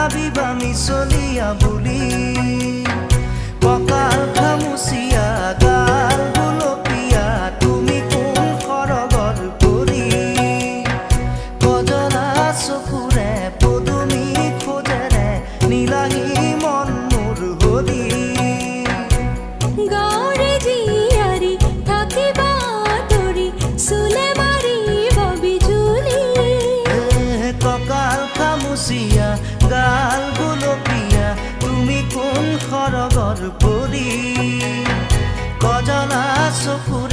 ভাবিবা মিছলিয়া বুলি কঁকাল খামুচিয়া গাল গুলপীয়া তুমি কোন সৰগৰ পৰি কজলা চকুৰে পদুমী খোজেৰে নীলাহী মন মোৰ হৰি গাঁৱৰে জীয়াৰী থাকিবা তৰি চুলে মাৰিব বিজুলি কঁকাল খামুচিয়া গাল গুলপীয়া তুমি কোন সৰগৰ পৰি কজলা চকুৰে